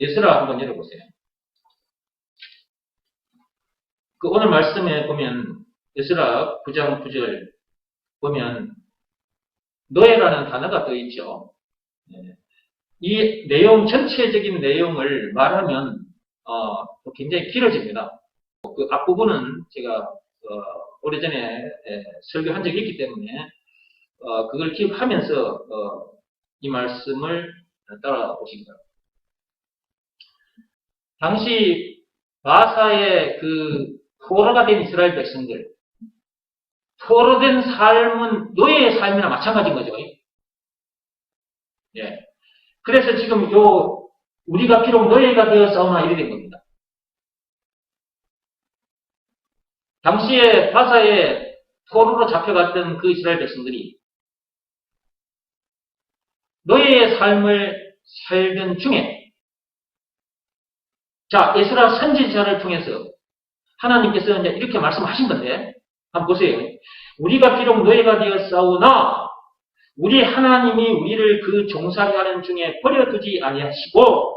에스라 한번 열어보세요. 그 오늘 말씀에 보면 에스라 9장 9절 보면 노예라는 단어가 떠 있죠. 이 내용 전체적인 내용을 말하면 굉장히 길어집니다. 그 앞부분은 제가 오래전에 설교한 적이 있기 때문에 그걸 기억하면서 이 말씀을 따라오시기 바랍니다. 당시 바사의 그 포로가 된 이스라엘 백성들, 포로된 삶은 노예의 삶이나 마찬가지인 거죠. 예. 그래서 지금 우리가 비록 노예가 되었사오나 이래 된 겁니다. 당시에 바사에 포로로 잡혀갔던 그 이스라엘 백성들이 노예의 삶을 살던 중에 자, 에스라 선지자를 통해서 하나님께서 이제 이렇게 말씀하신 건데 한번 보세요. 우리가 비록 노예가 되었사오나 우리 하나님이 우리를 그 종살이 하는 중에 버려두지 아니하시고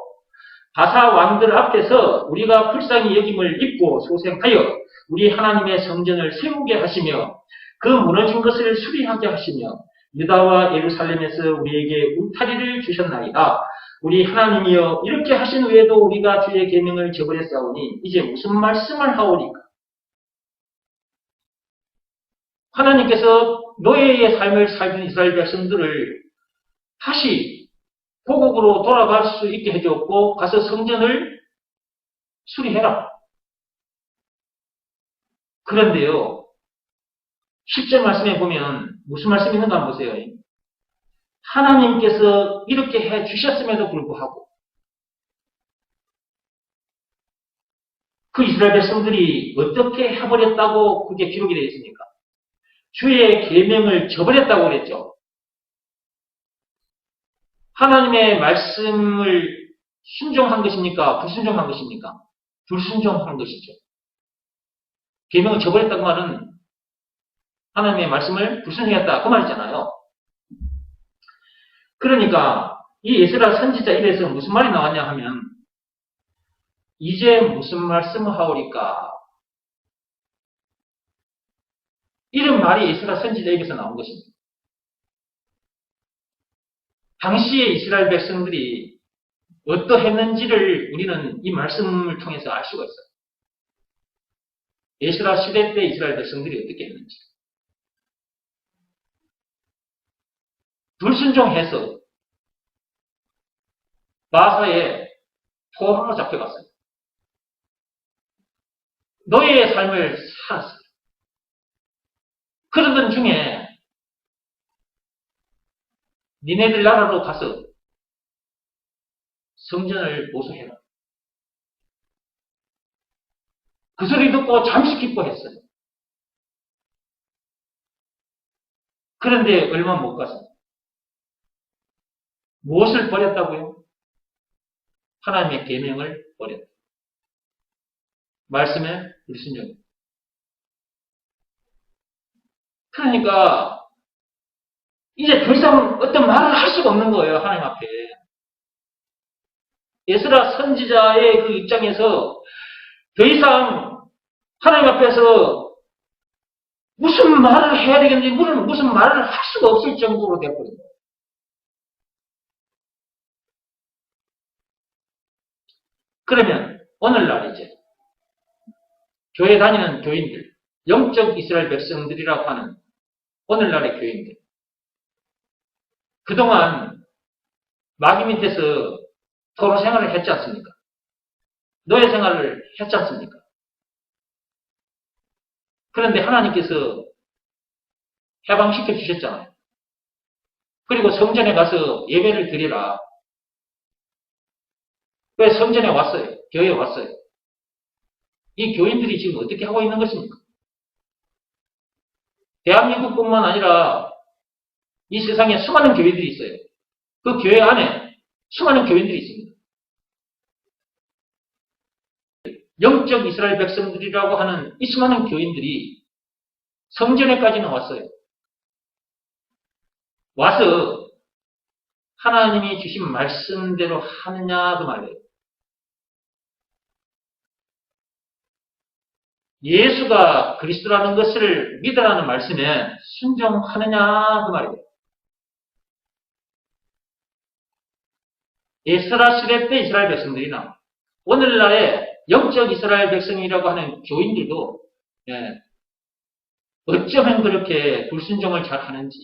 바사 왕들 앞에서 우리가 불쌍히 여김을 입고 소생하여 우리 하나님의 성전을 세우게 하시며 그 무너진 것을 수리하게 하시며 유다와 예루살렘에서 우리에게 울타리를 주셨나이다. 우리 하나님이여 이렇게 하신 후에도 우리가 주의 계명을 저버렸사오니 이제 무슨 말씀을 하오리까? 하나님께서 노예의 삶을 살던 이스라엘 백성들을 다시 고국으로 돌아갈 수 있게 해주었고 가서 성전을 수리해라. 그런데요. 10절 말씀에 보면 무슨 말씀이 있는가 한번 보세요. 하나님께서 이렇게 해주셨음에도 불구하고 그 이스라엘 백성들이 어떻게 해버렸다고 그게 기록이 되어 있습니까? 주의 계명을 저버렸다고 그랬죠. 하나님의 말씀을 순종한 것입니까? 불순종한 것입니까? 불순종한 것이죠. 계명을 저버렸다고 말은 하나님의 말씀을 불순종했다 그 말이잖아요. 그러니까 이 에스라 선지자 입에서 무슨 말이 나왔냐 하면 이제 무슨 말씀을 하오리까? 이런 말이 에스라 선지자 입에서 나온 것입니다. 당시의 이스라엘 백성들이 어떠했는지를 우리는 이 말씀을 통해서 알 수가 있어요. 에스라 시대 때 이스라엘 백성들이 어떻게 했는지. 불순종해서 바사에 포로로 잡혀갔어요. 노예의 삶을 살았어요. 그러던 중에 니네들 나라로 가서 성전을 보수해라. 그 소리 듣고 잠시 기뻐했어요. 그런데 얼마 못 가서 무엇을 버렸다고요? 하나님의 계명을 버렸다. 말씀에 불순종. 그러니까 이제 더 이상 어떤 말을 할 수가 없는 거예요. 하나님 앞에. 에스라 선지자의 그 입장에서 더 이상 하나님 앞에서 무슨 말을 해야 되겠는지 무슨 말을 할 수가 없을 정도로 되어버린 거예요. 그러면 오늘날 이제 교회 다니는 교인들, 영적 이스라엘 백성들이라고 하는 오늘날의 교인들, 그동안 마귀 밑에서 포로 생활을 했지 않습니까? 노예 생활을 했지 않습니까? 그런데 하나님께서 해방시켜 주셨잖아요. 그리고 성전에 가서 예배를 드리라. 왜 성전에 왔어요? 교회에 왔어요? 이 교인들이 지금 어떻게 하고 있는 것입니까? 대한민국뿐만 아니라 이 세상에 수많은 교회들이 있어요. 그 교회 안에 수많은 교인들이 있습니다. 영적 이스라엘 백성들이라고 하는 이 수많은 교인들이 성전에까지는 왔어요. 와서 하나님이 주신 말씀대로 하느냐도 말이에요. 예수가 그리스도라는 것을 믿으라는 말씀에 순종하느냐 그 말이에요. 에스라 시대 때 이스라엘 백성들이나 오늘날의 영적 이스라엘 백성이라고 하는 교인들도 어쩌면 그렇게 불순종을 잘 하는지.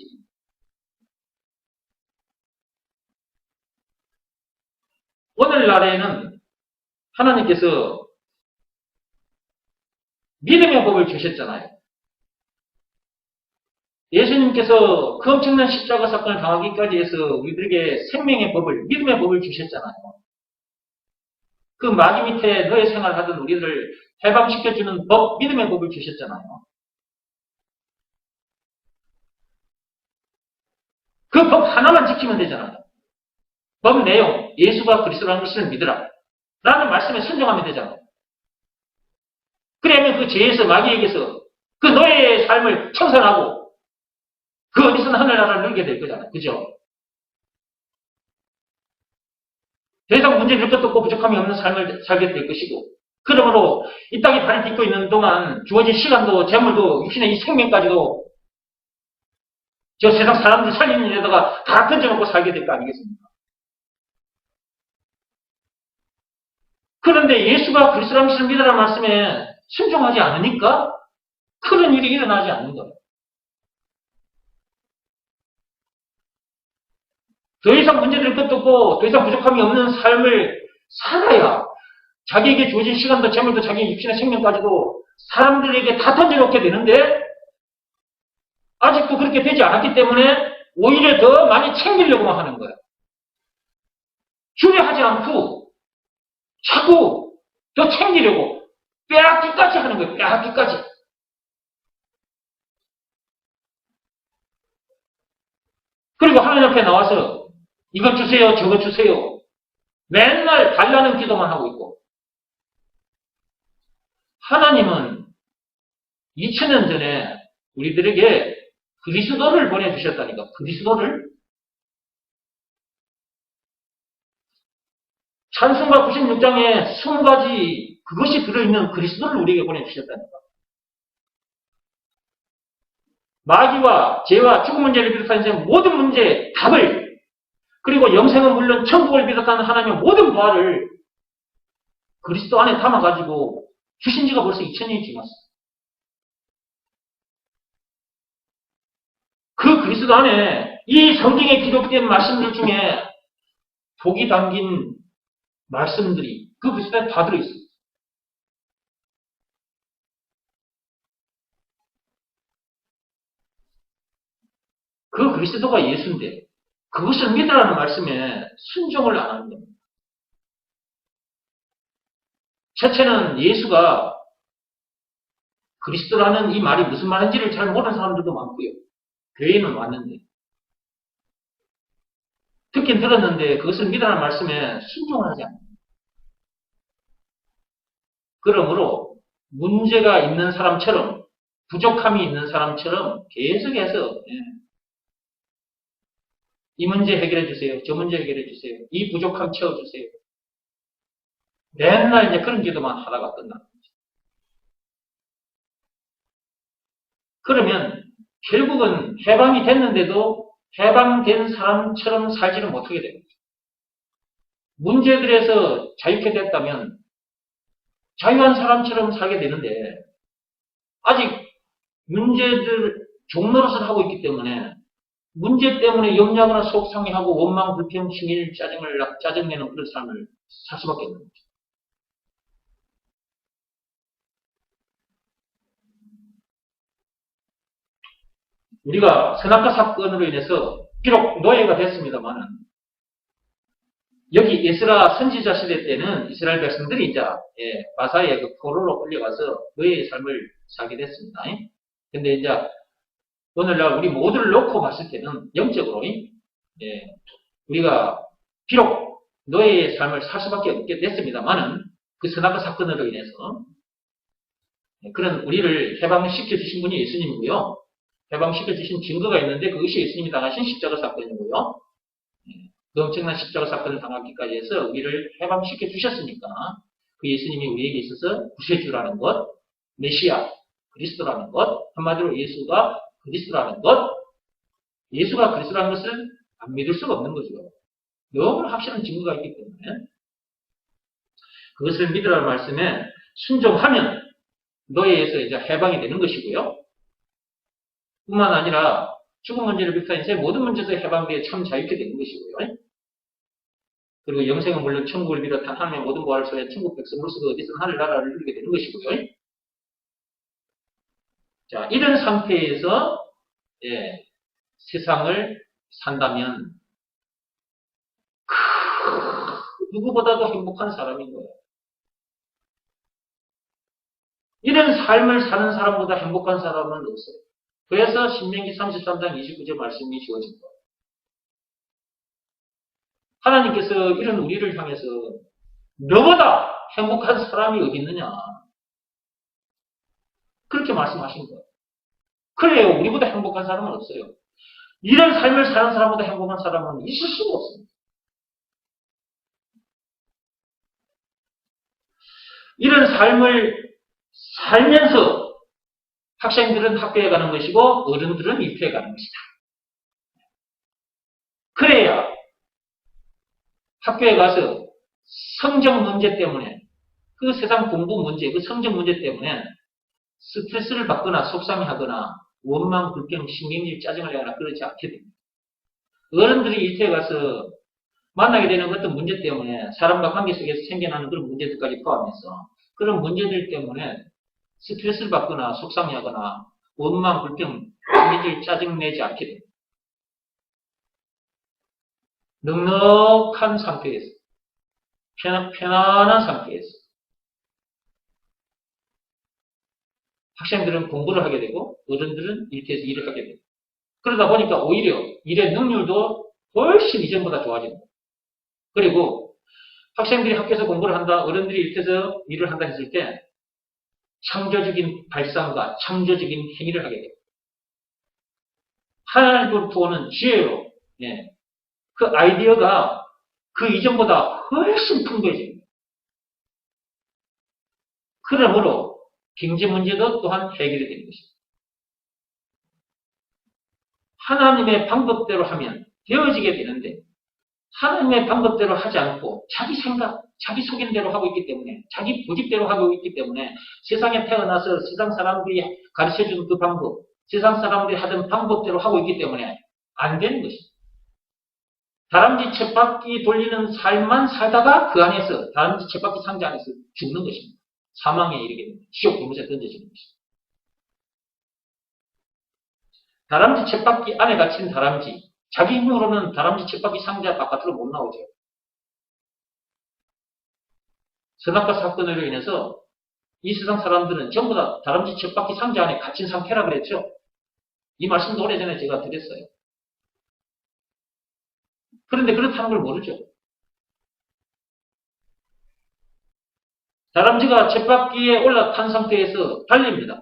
오늘날에는 하나님께서 믿음의 법을 주셨잖아요. 예수님께서 그 엄청난 십자가 사건을 당하기까지 해서 우리들에게 생명의 법을, 믿음의 법을 주셨잖아요. 그 마귀 밑에 너의 생활하던 우리들을 해방시켜주는 법, 믿음의 법을 주셨잖아요. 그 법 하나만 지키면 되잖아요. 법 내용, 예수가 그리스도라는 것을 믿으라. 라는 말씀에 순종하면 되잖아요. 그러면 그 죄에서 마귀에게서 그 너의 삶을 청산하고 그 어디서는 하늘나라를 누리게 될 거잖아요. 그죠? 더 이상 문제될 것도 없고 부족함이 없는 삶을 살게 될 것이고, 그러므로 이 땅에 발을 딛고 있는 동안 주어진 시간도 재물도 육신의 이 생명까지도 저 세상 사람들 살리는 일에다가 다 던져놓고 살게 될 거 아니겠습니까? 그런데 예수가 그리스도라는 것을 믿으라는 말씀에 순종하지 않으니까 그런 일이 일어나지 않는 거예요. 더 이상 문제될 것도 없고 더 이상 부족함이 없는 삶을 살아야 자기에게 주어진 시간도 재물도 자기 육신의 생명까지도 사람들에게 다 던져놓게 되는데 아직도 그렇게 되지 않았기 때문에 오히려 더 많이 챙기려고만 하는 거예요. 주례하지 않고 자꾸 더 챙기려고 빼앗기까지 하는 거예요. 빼앗기까지. 그리고 하나님 앞에 나와서 이것 주세요, 저것 주세요. 맨날 달라는 기도만 하고 있고. 하나님은 2000년 전에 우리들에게 그리스도를 보내주셨다니까. 그리스도를. 찬송가 96장에 20가지 그것이 들어있는 그리스도를 우리에게 보내주셨다니까. 마귀와 죄와 죽음 문제를 비롯한 인생의 모든 문제의 답을, 그리고 영생은 물론 천국을 비롯한 하나님의 모든 부활을 그리스도 안에 담아가지고 주신 지가 벌써 2000년이 지났어요. 그 그리스도 안에 이 성경에 기록된 말씀들 중에 복이 담긴 말씀들이 그 그리스도에 다 들어있어요. 그 그리스도가 예수인데 그것을 믿으라는 말씀에 순종을 안 하는 겁니다. 첫째는 예수가 그리스도라는 이 말이 무슨 말인지를 잘 모르는 사람들도 많고요. 교회에는 왔는데 듣긴 들었는데 그것을 믿으라는 말씀에 순종을 하지 않습니다. 그러므로 문제가 있는 사람처럼 부족함이 있는 사람처럼 계속해서 이 문제 해결해 주세요. 저 문제 해결해 주세요. 이 부족함 채워주세요. 맨날 이제 그런 기도만 하다가 끝납니다. 그러면 결국은 해방이 됐는데도 해방된 사람처럼 살지는 못하게 됩니다. 문제들에서 자유케 됐다면 자유한 사람처럼 살게 되는데 아직 문제들 종노릇을 하고 있기 때문에 문제 때문에 염려하거나 속상해하고 원망, 불평, 증일, 짜증내는 그런 삶을 살 수밖에 없는 거죠. 우리가 선악과 사건으로 인해서 비록 노예가 됐습니다만은 여기 에스라 선지자 시대 때는 이스라엘 백성들이 이제 바사의 그 포로로 끌려가서 노예의 삶을 살게 됐습니다. 근데 이제 오늘날 우리 모두를 놓고 봤을 때는 영적으로 우리가 비록 노예의 삶을 살 수밖에 없게 됐습니다만은 그 선악과 사건으로 인해서 그런 우리를 해방시켜 주신 분이 예수님이고요. 해방시켜 주신 증거가 있는데 그것이 예수님이 당하신 십자가 사건이고요. 그 엄청난 십자가 사건을 당하기까지 해서 우리를 해방시켜 주셨으니까 그 예수님이 우리에게 있어서 구세주라는 것, 메시아, 그리스도라는 것, 한마디로 예수가 그리스도라는 것, 예수가 그리스도라는 것을 안 믿을 수가 없는 거죠. 너무 확실한 증거가 있기 때문에 그것을 믿으라는 말씀에 순종하면 노예에서 이제 해방이 되는 것이고요. 뿐만 아니라 죽음 문제를 비롯한 인생의 모든 문제에서 해방되어 참 자유롭게 되는 것이고요. 그리고 영생은 물론 천국을 비롯한 하나님의 모든 부활을 소유한 천국 백성으로서도 어디서든 하늘나라를 누리게 되는 것이고요. 자, 이런 상태에서 세상을 산다면 누구보다도 행복한 사람인 거예요. 이런 삶을 사는 사람보다 행복한 사람은 없어요. 그래서 신명기 33장 29절 말씀이 주어진 거예요. 하나님께서 이런 우리를 향해서 너보다 행복한 사람이 어디 있느냐. 그렇게 말씀하신 거예요. 그래요. 우리보다 행복한 사람은 없어요. 이런 삶을 사는 사람보다 행복한 사람은 있을 수가 없습니다. 이런 삶을 살면서 학생들은 학교에 가는 것이고 어른들은 일터에 가는 것이다. 그래야 학교에 가서 성적 문제 때문에 그 세상 공부 문제, 그 성적 문제 때문에 스트레스를 받거나 속상해하거나 원망, 불평, 신경질, 짜증을 내거나 그러지 않게 됩니다. 어른들이 일터에 가서 만나게 되는 어떤 문제 때문에 사람과 관계 속에서 생겨나는 그런 문제들까지 포함해서 그런 문제들 때문에 스트레스를 받거나 속상해하거나 원망, 불평, 신경질, 짜증내지 않게 됩니다. 넉넉한 상태에서 편안한 상태에서 학생들은 공부를 하게 되고 어른들은 일터에서 일을 하게 됩니다. 그러다 보니까 오히려 일의 능률도 훨씬 이전보다 좋아집니다. 그리고 학생들이 학교에서 공부를 한다, 어른들이 일터에서 일을 한다 했을 때 창조적인 발상과 창조적인 행위를 하게 됩니다. 하나님으로부터 오는 지혜로 그 아이디어가 그 이전보다 훨씬 풍부해집니다. 그러므로 경제 문제도 또한 해결이 되는 것입니다. 하나님의 방법대로 하면 되어지게 되는데 하나님의 방법대로 하지 않고 자기 생각, 자기 속인대로 하고 있기 때문에 자기 고집대로 하고 있기 때문에 세상에 태어나서 세상 사람들이 가르쳐준 그 방법, 세상 사람들이 하던 방법대로 하고 있기 때문에 안 되는 것입니다. 다람쥐 쳇바퀴 돌리는 삶만 살다가 그 안에서 다람쥐 쳇바퀴 상자 안에서 죽는 것입니다. 사망에 이르게 됩니다. 지옥 불못에 던져지는 것입니다. 다람쥐 쳇바퀴 안에 갇힌 다람쥐, 자기 힘으로는 다람쥐 쳇바퀴 상자 바깥으로 못 나오죠. 선악과 사건으로 인해서 이 세상 사람들은 전부 다 다람쥐 쳇바퀴 상자 안에 갇힌 상태라 그랬죠. 이 말씀도 오래전에 제가 드렸어요. 그런데 그렇다는 걸 모르죠. 다람쥐가 쳇바퀴에 올라탄 상태에서 달립니다.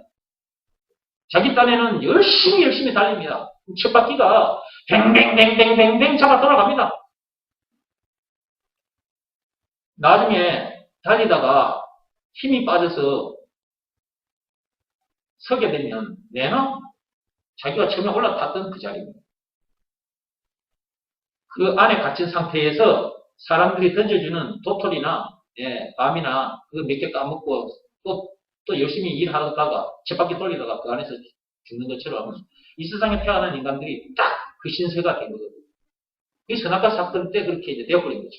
자기 딴에는 열심히 달립니다. 쳇바퀴가 뱅뱅뱅뱅뱅뱅 잡아 돌아갑니다. 나중에 달리다가 힘이 빠져서 서게 되면 내나 자기가 처음에 올라탔던 그 자리입니다. 그 안에 갇힌 상태에서 사람들이 던져주는 도토리나 밤이나 그거 몇 개 까먹고 또 열심히 일하다가 쳇바퀴 돌리다가 그 안에서 죽는 것처럼 이 세상에 태어난 인간들이 딱 그 신세가 된 거거든요. 이 선악과 사건 때 그렇게 이제 되어버린 거죠.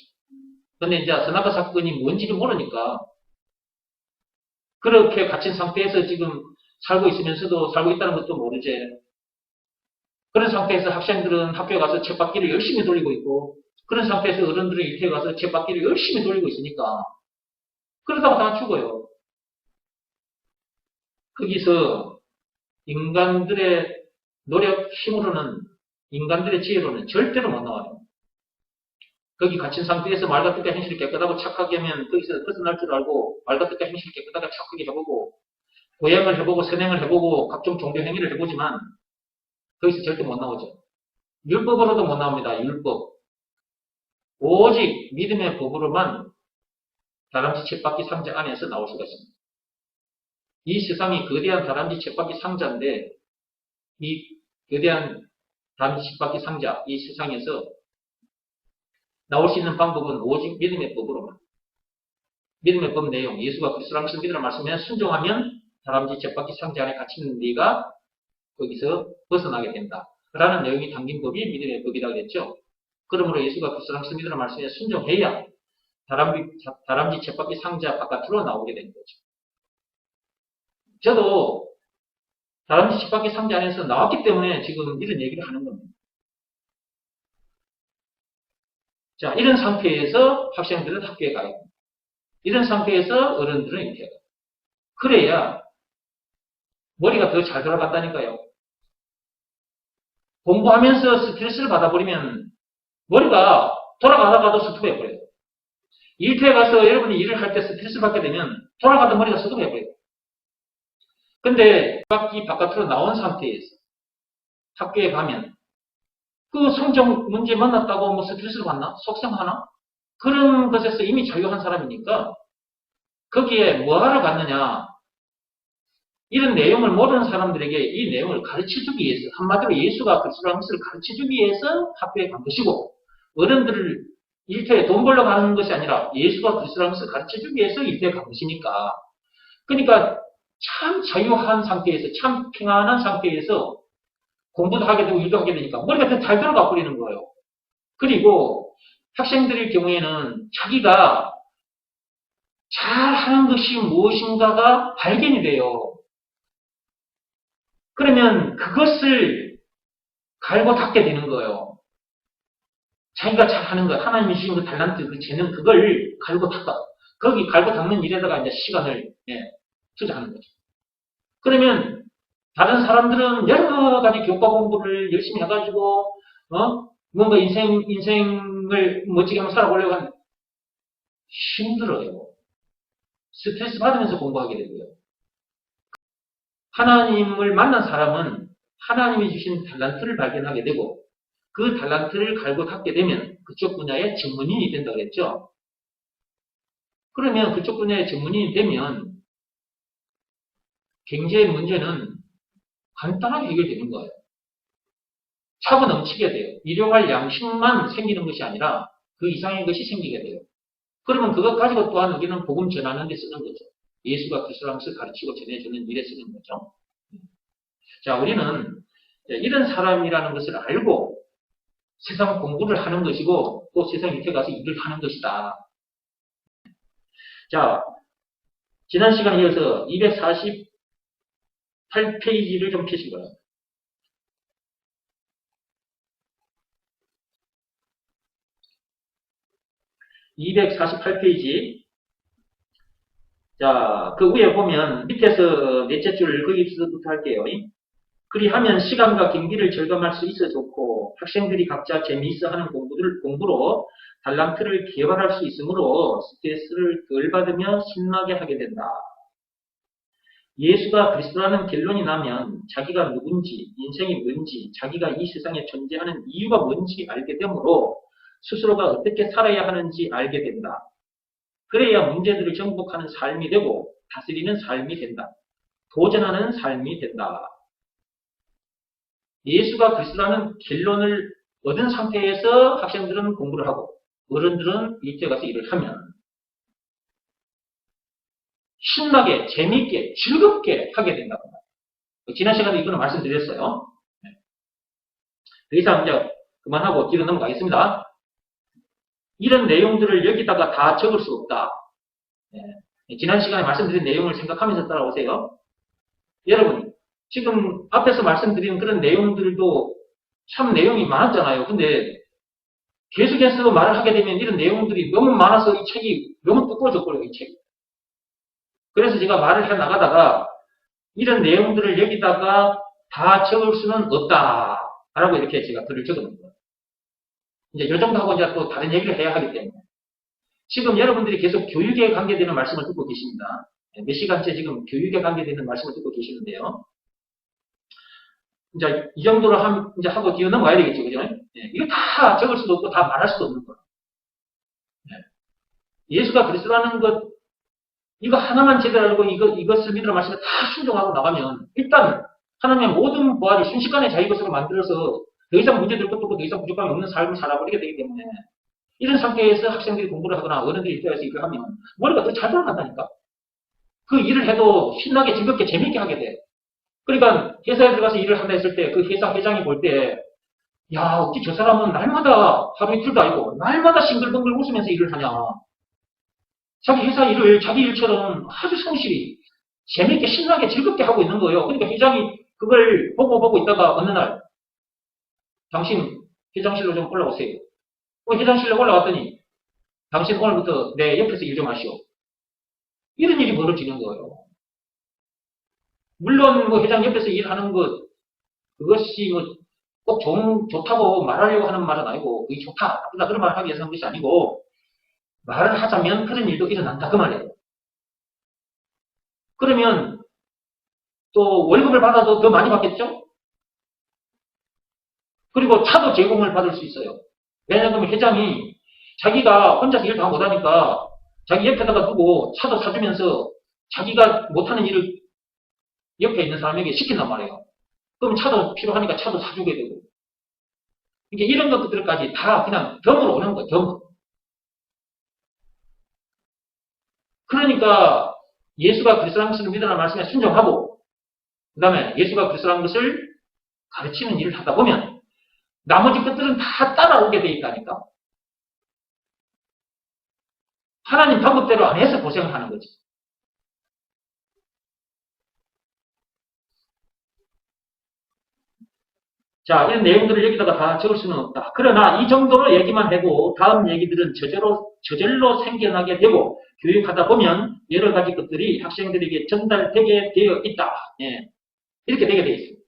근데 이제 선악과 사건이 뭔지를 모르니까 그렇게 갇힌 상태에서 지금 살고 있으면서도 살고 있다는 것도 모르지. 그런 상태에서 학생들은 학교에 가서 쳇바퀴를 열심히 돌리고 있고 그런 상태에서 어른들은 일터에 가서 쳇바퀴를 열심히 돌리고 있으니까 그러다가 다 죽어요. 거기서 인간들의 노력, 힘으로는 인간들의 지혜로는 절대로 못 나와요. 거기 갇힌 상태에서 말과 뜻과 행실을 깨끗하고 착하게 하면 거기서 벗어날 줄 알고 말과 뜻과 행실을 깨끗하게 착하게 해보고 고행을 해보고 선행을 해보고 각종 종교 행위를 해보지만 거기서 절대 못 나오죠. 율법으로도 못 나옵니다. 율법. 오직 믿음의 법으로만 다람쥐 쳇바퀴 상자 안에서 나올 수가 있습니다. 이 세상이 거대한 다람쥐 쳇바퀴 상자인데, 이 거대한 다람쥐 쳇바퀴 상자, 이 세상에서 나올 수 있는 방법은 오직 믿음의 법으로만. 믿음의 법 내용, 예수가 그리스도라는 것을 믿으라 말씀에 순종하면 다람쥐 쳇바퀴 상자 안에 갇히는 네가 거기서 벗어나게 된다. 라는 내용이 담긴 법이 믿음의 법이라 그랬죠. 그러므로 예수가 그리스도라는 것을 믿으라 말씀에 순종해야 다람쥐 쳇바퀴 상자 바깥으로 나오게 되는 거죠. 저도 다람쥐 쳇바퀴 상자 안에서 나왔기 때문에 지금 이런 얘기를 하는 겁니다. 자, 이런 상태에서 학생들은 학교에 가야 됩니다. 이런 상태에서 어른들은 이렇게 가요. 그래야 머리가 더 잘 돌아간다니까요. 공부하면서 스트레스를 받아버리면 머리가 돌아가다가도 스톱해버려요. 일터에 가서 여러분이 일을 할 때 스트레스 받게 되면 돌아가던 머리가 스톱해버려요. 근데 바깥으로 나온 상태에서 학교에 가면 그 성적 문제 만났다고 뭐 스트레스를 받나? 속상하나? 그런 것에서 이미 자유한 사람이니까 거기에 뭐하러 갔느냐? 이런 내용을 모르는 사람들에게 이 내용을 가르쳐주기 위해서, 한마디로 예수가 그리스도라는 것을 가르쳐주기 위해서 학교에 간 것이고, 어른들을 일터에 돈 벌러 가는 것이 아니라 예수가 그리스도라는 것을 가르쳐주기 위해서 일터에 간 것이니까. 그러니까 참 자유한 상태에서, 참 평안한 상태에서 공부도 하게 되고 일도 하게 되니까 머리가 더 잘 들어가 버리는 거예요. 그리고 학생들의 경우에는 자기가 잘하는 것이 무엇인가가 발견이 돼요. 그러면 그것을 갈고 닦게 되는 거예요. 자기가 잘하는 것, 하나님이 주신 그 달란트, 그 재능, 그걸 갈고 닦아. 거기 갈고 닦는 일에다가 이제 시간을 투자하는 거죠. 그러면 다른 사람들은 여러 가지 교과 공부를 열심히 해가지고 뭔가 인생을 멋지게 한번 살아보려고 하는데 힘들어요. 스트레스 받으면서 공부하게 되고요. 하나님을 만난 사람은 하나님이 주신 달란트를 발견하게 되고 그 달란트를 갈고 닦게 되면 그쪽 분야의 전문인이 된다고 했죠. 그러면 그쪽 분야의 전문인이 되면 경제의 문제는 간단하게 해결되는 거예요. 차고 넘치게 돼요. 일용할 양식만 생기는 것이 아니라 그 이상의 것이 생기게 돼요. 그러면 그것 가지고 또한 우리는 복음 전하는 데 쓰는 거죠. 예수가 그리스도라는 것을 가르치고 전해주는 일에 쓰는 거죠. 자, 우리는 이런 사람이라는 것을 알고 세상 공부를 하는 것이고 또 세상 밑에 가서 일을 하는 것이다. 자, 지난 시간에 이어서 248페이지를 좀 펴시고요. 248페이지. 자, 그 위에 보면 밑에서 넷째 줄 거기서부터 할게요. 그리하면 시간과 경비를 절감할 수 있어 좋고 학생들이 각자 재미있어 하는 공부로 달란트를 개발할 수 있으므로 스트레스를 덜 받으며 신나게 하게 된다. 예수가 그리스도라는 결론이 나면 자기가 누군지, 인생이 뭔지, 자기가 이 세상에 존재하는 이유가 뭔지 알게 되므로 스스로가 어떻게 살아야 하는지 알게 된다. 그래야 문제들을 정복하는 삶이 되고 다스리는 삶이 된다. 도전하는 삶이 된다. 예수가 그리스도라는 결론을 얻은 상태에서 학생들은 공부를 하고 어른들은 일터에 가서 일을 하면 신나게, 재미있게, 즐겁게 하게 된다고 말이에요. 지난 시간에 이거는 말씀드렸어요. 더 이상 이제 그만하고 뒤로 넘어가겠습니다. 이런 내용들을 여기다가 다 적을 수 없다. 지난 시간에 말씀드린 내용을 생각하면서 따라오세요. 여러분, 지금 앞에서 말씀드린 그런 내용들도 참 내용이 많았잖아요. 근데 계속해서 말을 하게 되면 이런 내용들이 너무 많아서 이 책이 너무 두꺼워져버려요, 이 책이. 그래서 제가 말을 해 나가다가 이런 내용들을 여기다가 다 적을 수는 없다. 라고 이렇게 제가 글을 적어놓은 거예요. 이제 이 정도 하고 이제 또 다른 얘기를 해야 하기 때문에. 지금 여러분들이 계속 교육에 관계되는 말씀을 듣고 계십니다. 몇 시간째 지금 교육에 관계되는 말씀을 듣고 계시는데요. 이제 이 정도로 이제 하고 뒤로 넘어가야 되겠죠, 그죠? 이거 다 적을 수도 없고 다 말할 수도 없는 거예요. 예수가 그리스도라는 것, 이거 하나만 제대로 알고 이것을 믿으라 말씀에 다 순종하고 나가면 일단 하나님의 모든 부활이 순식간에 자기 것으로 만들어서 더 이상 문제될 것도 없고 더 이상 부족함이 없는 삶을 살아버리게 되기 때문에 이런 상태에서 학생들이 공부를 하거나 어른들이 입대해서 일을 하면 머리가 더 잘 돌아간다니까. 그 일을 해도 신나게 즐겁게 재밌게 하게 돼. 그러니까 회사에 들어가서 일을 한다 했을 때 그 회사 회장이 볼 때 야, 어찌 저 사람은 날마다 하루 이틀도 아니고 날마다 싱글벙글 웃으면서 일을 하냐. 자기 회사 일을 자기 일처럼 아주 성실히 재밌게 신나게 즐겁게 하고 있는 거예요. 그러니까 회장이 그걸 보고 있다가 어느 날 당신 회장실로 좀 올라오세요. 회장실로 올라왔더니 당신 오늘부터 내 옆에서 일 좀 하시오. 이런 일이 벌어지는 거예요. 물론 뭐 회장 옆에서 일하는 것 그것이 뭐 꼭 좋다고 말하려고 하는 말은 아니고 그게 좋다 나쁘다 그런 말을 하기 위해서 하는 것이 아니고 말을 하자면 그런 일도 일어난다 그 말이에요. 그러면 또 월급을 받아도 더 많이 받겠죠? 그리고 차도 제공을 받을 수 있어요. 왜냐하면 회장이 자기가 혼자서 일 다 못하니까 자기 옆에다가 두고 차도 사주면서 자기가 못하는 일을 옆에 있는 사람에게 시킨단 말이에요. 그럼 차도 필요하니까 차도 사주게 되고. 이게 이런 것들까지 다 그냥 덤으로 오는 거예요, 덤. 그러니까 예수가 그리스도라는 것을 믿으라는 말씀에 순종하고, 그 다음에 예수가 그리스도라는 것을 가르치는 일을 하다 보면, 나머지 것들은 다 따라오게 돼 있다니까. 하나님 방법대로 안 해서 고생을 하는 거지. 자, 이런 내용들을 여기다가 다 적을 수는 없다. 그러나 이 정도로 얘기만 해도 다음 얘기들은 저절로 생겨나게 되고 교육하다 보면 여러 가지 것들이 학생들에게 전달되게 되어 있다. 예. 이렇게 되게 되어 있습니다.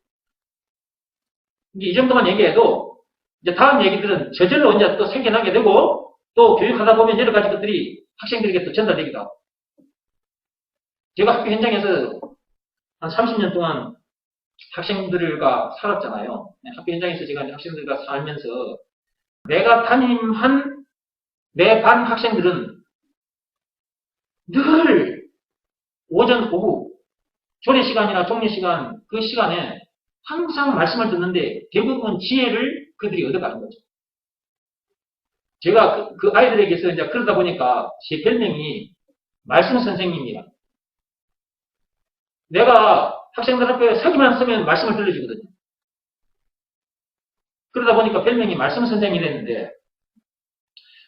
이제 이 정도만 얘기해도 이제 다음 얘기들은 저절로 이제 또 생겨나게 되고 또 교육하다 보면 여러 가지 것들이 학생들에게 또 전달되기도 하고. 제가 학교 현장에서 한 30년 동안 학생들과 살았잖아요. 학교 현장에서 제가 학생들과 살면서 내가 담임한 내 반 학생들은 늘 오전, 오후, 조례 시간이나 종례 시간 그 시간에 항상 말씀을 듣는데 대부분 지혜를 그들이 얻어가는 거죠. 제가 그 아이들에게서 이제 그러다 보니까 제 별명이 말씀 선생님이야. 내가 학생들 앞에 서기만 서면 말씀을 들려주거든요. 그러다 보니까 별명이 말씀 선생님이 됐는데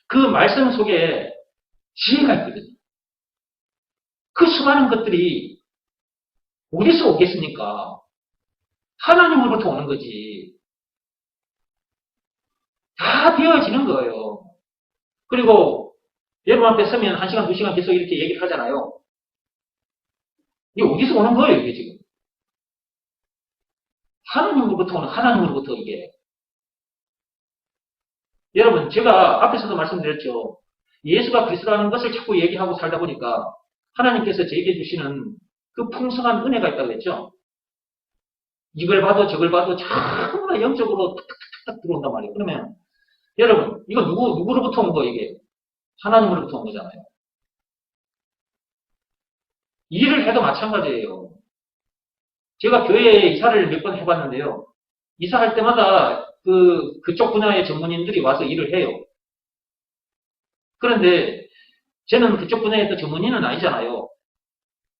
그 말씀 속에 지혜가 있거든요. 그 수많은 것들이 어디서 오겠습니까? 하나님으로부터 오는 거지. 다 되어지는 거예요. 그리고 여러분 앞에 서면 1시간, 2시간 계속 이렇게 얘기를 하잖아요. 이게 어디서 오는 거예요, 이게 지금? 하나님으로부터 오는 하나님으로부터 이게. 여러분, 제가 앞에서도 말씀드렸죠. 예수가 그리스도라는 것을 자꾸 얘기하고 살다 보니까 하나님께서 저에게 주시는 그 풍성한 은혜가 있다고 했죠. 이걸 봐도 저걸 봐도 전부 영적으로 탁탁탁탁 들어온단 말이에요. 그러면 여러분, 이거 누구로부터 온 거예요, 이게? 하나님으로부터 온 거잖아요. 일을 해도 마찬가지예요. 제가 교회에 이사를 몇 번 해봤는데요. 이사할 때마다 그쪽 분야의 전문인들이 와서 일을 해요. 그런데 저는 그쪽 분야의 또 전문인은 아니잖아요.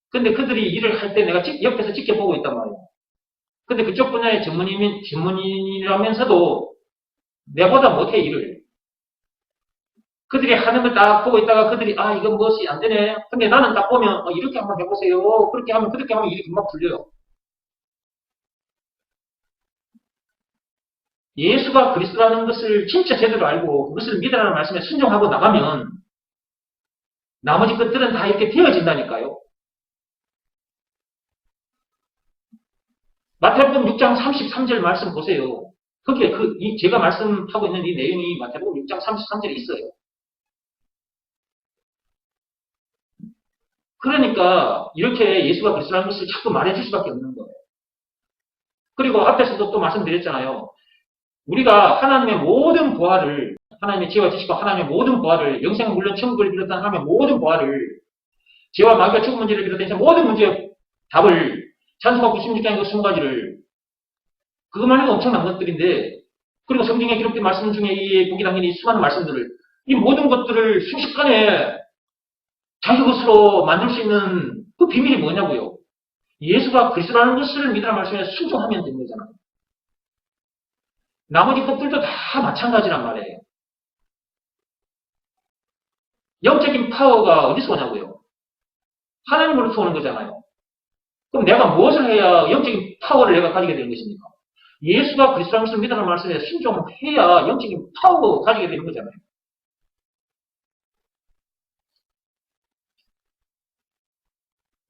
근데 그들이 일을 할 때 내가 옆에서 지켜보고 있단 말이에요. 근데 그쪽 분야의 전문인이라면서도 내보다 못해 일을. 그들이 하는 걸 딱 보고 있다가 그들이 이건 무엇이 안 되네. 근데 나는 딱 보면 이렇게 한번 해보세요. 그렇게 하면 일이 금방 풀려요. 예수가 그리스도라는 것을 진짜 제대로 알고 그것을 믿으라는 말씀에 순종하고 나가면 나머지 것들은 다 이렇게 되어진다니까요. 마태복음 6장 33절 말씀 보세요. 거기에 제가 말씀하고 있는 이 내용이 마태복음 6장 33절에 있어요. 그러니까 이렇게 예수가 그리스도라는 것을 자꾸 말해줄 수밖에 없는 거예요. 그리고 앞에서도 또 말씀드렸잖아요. 우리가 하나님의 모든 보화를 하나님의 지혜와 지식과 하나님의 모든 보화를 영생 물론 천국을 비롯한 하나님의 모든 보화를 죄와 마귀가 죽은 문제를 비롯해서 모든 문제의 답을 찬송가 96장의 그 20가지를 그것만 해도 엄청난 것들인데 그리고 성경에 기록된 말씀 중에 이 보기 당연히 수많은 말씀들을 이 모든 것들을 순식간에 자기 것으로 만들 수 있는 그 비밀이 뭐냐고요. 예수가 그리스도라는 것을 믿으라 말씀에 순종하면 되는 거잖아요. 나머지 것들도 다 마찬가지란 말이에요. 영적인 파워가 어디서 오냐고요. 하나님으로부터 오는 거잖아요. 그럼 내가 무엇을 해야 영적인 파워를 내가 가지게 되는 것입니까? 예수가 그리스도라는 것을 믿으라는 말씀에 순종해야 영적인 파워를 가지게 되는 거잖아요.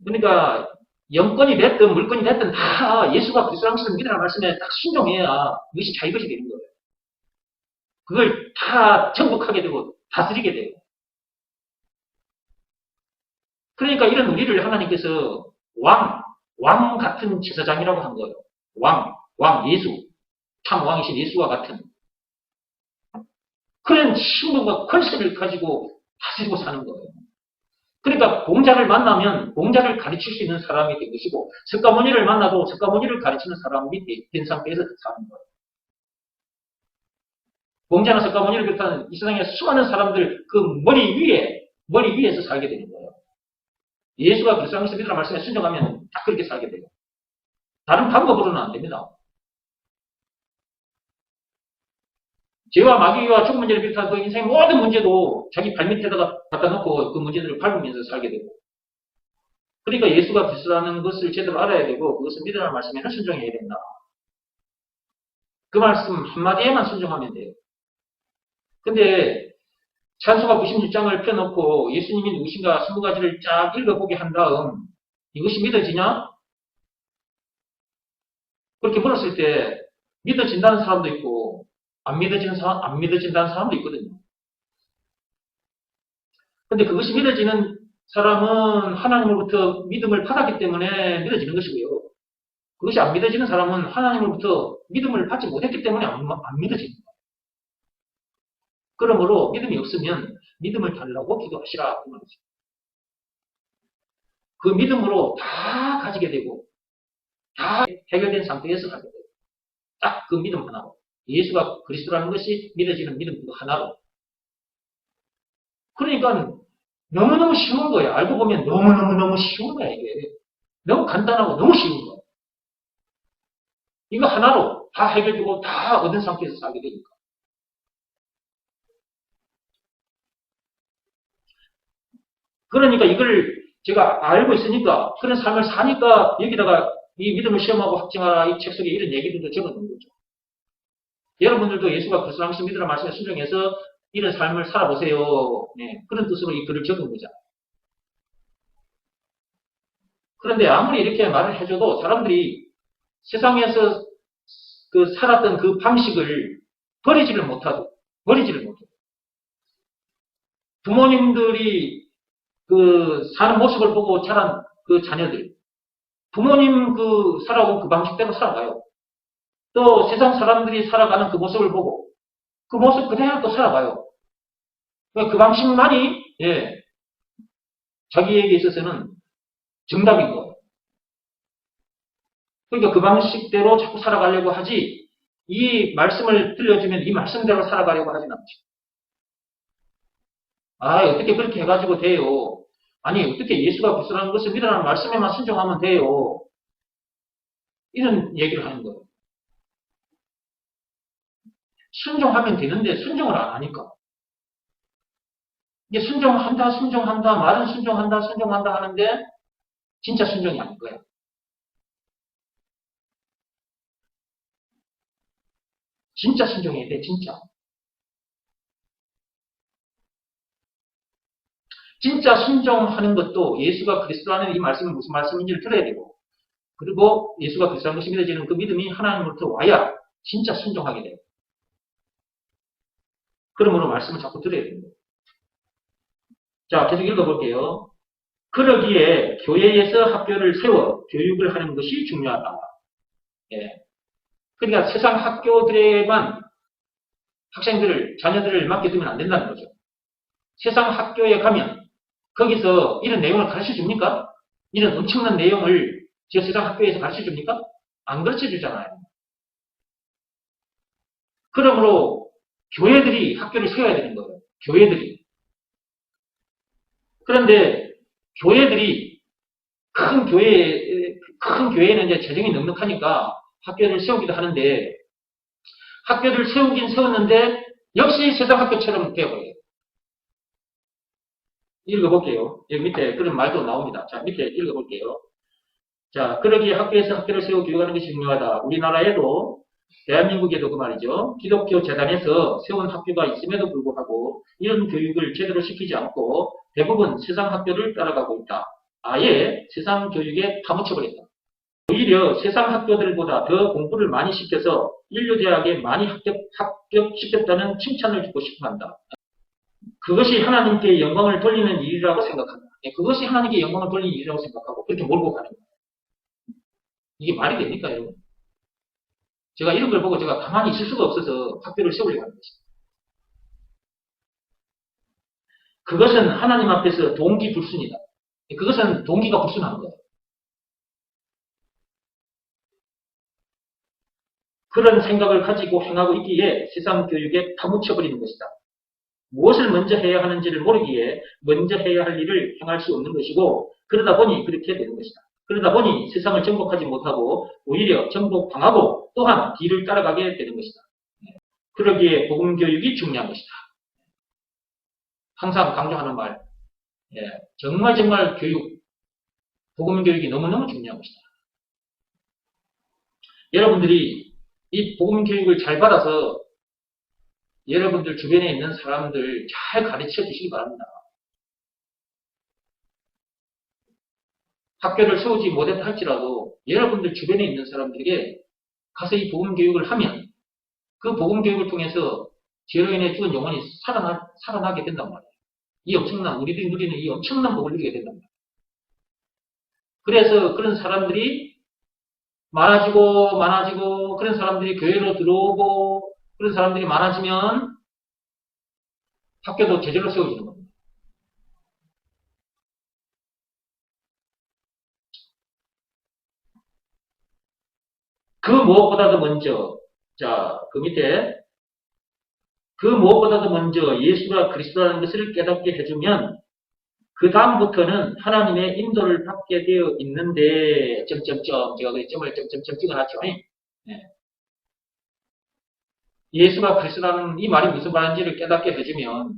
그러니까 영권이 됐든 물건이 됐든 다 예수가 그리스도라는 것을 믿으라는 말씀에 딱 순종해야 이것이 자기 것이 되는 거예요. 그걸 다 정복하게 되고 다스리게 돼요. 그러니까 이런 우리를 하나님께서 왕 같은 제사장이라고 한 거예요. 왕, 예수. 참 왕이신 예수와 같은 그런 신분과 컨셉을 가지고 다스리고 사는 거예요. 그러니까 공자를 만나면 공자를 가르칠 수 있는 사람이 된 것이고 석가모니를 만나도 석가모니를 가르치는 사람이 된 상태에서 사는 거예요. 공자나 석가모니를 비롯한 이 세상에 수많은 사람들 그 머리 위에서 살게 되는 거예요. 예수가 그리스도에서 믿으라 말씀에 순종하면 딱 그렇게 살게 돼요. 다른 방법으로는 안 됩니다. 죄와 마귀와 죽음 문제를 비롯한 그 인생의 모든 문제도 자기 발밑에다가 갖다 놓고 그 문제들을 밟으면서 살게 되고. 그러니까 예수가 그리스도라는 것을 제대로 알아야 되고 그것을 믿으라는 말씀에는 순종해야 된다. 그 말씀 한마디에만 순종하면 돼요. 근데 찬송가 96장을 펴놓고 예수님이 누구신가 20가지를 쫙 읽어보게 한 다음 이것이 믿어지냐? 그렇게 물었을 때 믿어진다는 사람도 있고 안 믿어진다는 사람도 있거든요. 근데 그것이 믿어지는 사람은 하나님으로부터 믿음을 받았기 때문에 믿어지는 것이고요. 그것이 안 믿어지는 사람은 하나님으로부터 믿음을 받지 못했기 때문에 안 믿어지는 거예요. 그러므로 믿음이 없으면 믿음을 달라고 기도하시라 그 말이죠. 그 믿음으로 다 가지게 되고 다 해결된 상태에서 가게 돼요. 딱 그 믿음 하나로. 예수가 그리스도라는 것이 믿어지는 믿음 그 하나로. 그러니까 너무너무 쉬운 거예요. 알고 보면 너무너무 쉬운 거야 이게. 너무 간단하고 너무 쉬운 거예요. 이거 하나로 다 해결되고 다 얻은 상태에서 살게 되니까. 그러니까 이걸 제가 알고 있으니까 그런 삶을 사니까 여기다가 이 믿음을 시험하고 확증하라 이 책 속에 이런 얘기들도 적어놓은 거죠. 여러분들도 예수가 그리스도라는 것을 믿으라 말씀에 순종해서 이런 삶을 살아보세요. 네, 그런 뜻으로 이 글을 적은 거죠. 그런데 아무리 이렇게 말을 해줘도 사람들이 세상에서 그 살았던 그 방식을 버리지를 못해요. 부모님들이 그 사는 모습을 보고 자란 그 자녀들, 부모님 그 살아온 그 방식대로 살아가요. 또 세상 사람들이 살아가는 그 모습을 보고 그 모습 그대로 또 살아가요. 그 방식만이 자기에게 있어서는 정답인 거예요. 그러니까 그 방식대로 자꾸 살아가려고 하지 이 말씀을 들려주면 이 말씀대로 살아가려고 하진 않죠. 어떻게 그렇게 해가지고 돼요. 아니 어떻게 예수가 그리스도라는 것을 믿으라는 말씀에만 순종하면 돼요. 이런 얘기를 하는 거예요. 순종하면 되는데 순종을 안 하니까. 이게 순종한다, 말은 순종한다 하는데 진짜 순종이 아닌 거예요. 진짜 순종해야 돼, 진짜. 진짜 순종하는 것도 예수가 그리스도라는 이 말씀이 무슨 말씀인지를 들어야 되고 그리고 예수가 그리스도라는 것이 믿어지는 그 믿음이 하나님으로부터 와야 진짜 순종하게 돼요. 그러므로 말씀을 자꾸 들어야 됩니다. 자, 계속 읽어볼게요. 그러기에 교회에서 학교를 세워 교육을 하는 것이 중요하다. 그러니까 세상 학교들에만 자녀들을 맡겨두면 안 된다는 거죠. 세상 학교에 가면 거기서 이런 내용을 가르쳐 줍니까? 이런 엄청난 내용을 저 세상 학교에서 가르쳐 줍니까? 안 가르쳐 주잖아요. 그러므로 교회들이 학교를 세워야 되는 거예요. 교회들이. 그런데 교회들이 큰 교회는 이제 재정이 넉넉하니까 학교를 세우기도 하는데 학교를 세우긴 세웠는데 역시 세상 학교처럼 되어버려요. 읽어볼게요. 여기 밑에 그런 말도 나옵니다. 자, 밑에 읽어볼게요. 자, 그러기에 학교에서 학교를 세워 교육하는 것이 중요하다. 우리나라에도 대한민국에도 그 말이죠. 기독교 재단에서 세운 학교가 있음에도 불구하고 이런 교육을 제대로 시키지 않고 대부분 세상 학교를 따라가고 있다. 아예 세상 교육에 파묻혀버렸다. 오히려 세상 학교들보다 더 공부를 많이 시켜서 인류대학에 많이 합격시켰다는 칭찬을 듣고 싶어한다. 그것이 하나님께 영광을 돌리는 일이라고 생각한다. 그것이 하나님께 영광을 돌리는 일이라고 생각하고 그렇게 몰고 가는 거예요. 이게 말이 됩니까, 여러분? 제가 이런 걸 보고 제가 가만히 있을 수가 없어서 학교를 세우려고 하는 것입니다. 그것은 하나님 앞에서 동기 불순이다. 그것은 동기가 불순한 거예요. 그런 생각을 가지고 행하고 있기에 세상 교육에 파묻혀버리는 것이다. 무엇을 먼저 해야 하는지를 모르기에 먼저 해야 할 일을 행할 수 없는 것이고 그러다 보니 그렇게 되는 것이다. 그러다 보니 세상을 정복하지 못하고 오히려 정복당하고 또한 뒤를 따라가게 되는 것이다. 그러기에 복음교육이 중요한 것이다. 항상 강조하는 말, 정말 교육, 복음교육이 너무너무 중요한 것이다. 여러분들이 이 복음교육을 잘 받아서 여러분들 주변에 있는 사람들 잘 가르쳐 주시기 바랍니다. 학교를 세우지 못했다 할지라도 여러분들 주변에 있는 사람들에게 가서 이 복음교육을 하면 그 복음교육을 통해서 죄로 인해 죽은 영혼이 살아나게 된단 말이에요. 이 엄청난, 우리들이 누리는 이 엄청난 복을 누리게 된단 말이에요. 그래서 그런 사람들이 많아지고 그런 사람들이 교회로 들어오고 그런 사람들이 많아지면 학교도 제대로 세워지는 겁니다. 그 무엇보다도 먼저, 자, 그 밑에 그 무엇보다도 먼저 예수가 그리스도라는 것을 깨닫게 해주면 그 다음부터는 하나님의 인도를 받게 되어 있는데 제가 그 점을 찍어놨죠. 네. 예수가 그리스도라는 이 말이 무슨 말인지를 깨닫게 해주면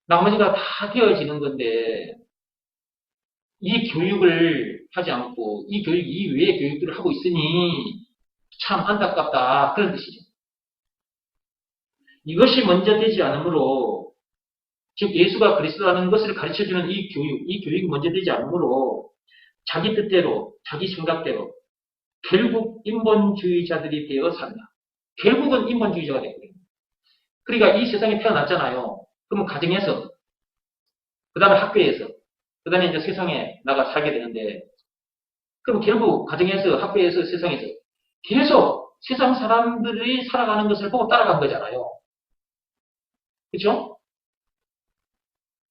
나머지가 다 되어지는 건데 이 교육을 하지 않고 이 교육 이외의 교육들을 하고 있으니 참 안타깝다 그런 뜻이죠. 이것이 먼저 되지 않으므로 즉 예수가 그리스도라는 것을 가르쳐주는 이 교육이 먼저 되지 않으므로 자기 뜻대로 자기 생각대로 결국 인본주의자들이 되어 산다. 결국은 인본주의자가 되거든요. 그러니까 이 세상에 태어났잖아요. 그러면 가정에서 그 다음에 학교에서 그 다음에 이제 세상에 나가 살게 되는데 그럼 결국 가정에서 학교에서 세상에서 계속 세상 사람들이 살아가는 것을 보고 따라간 거잖아요. 그렇죠?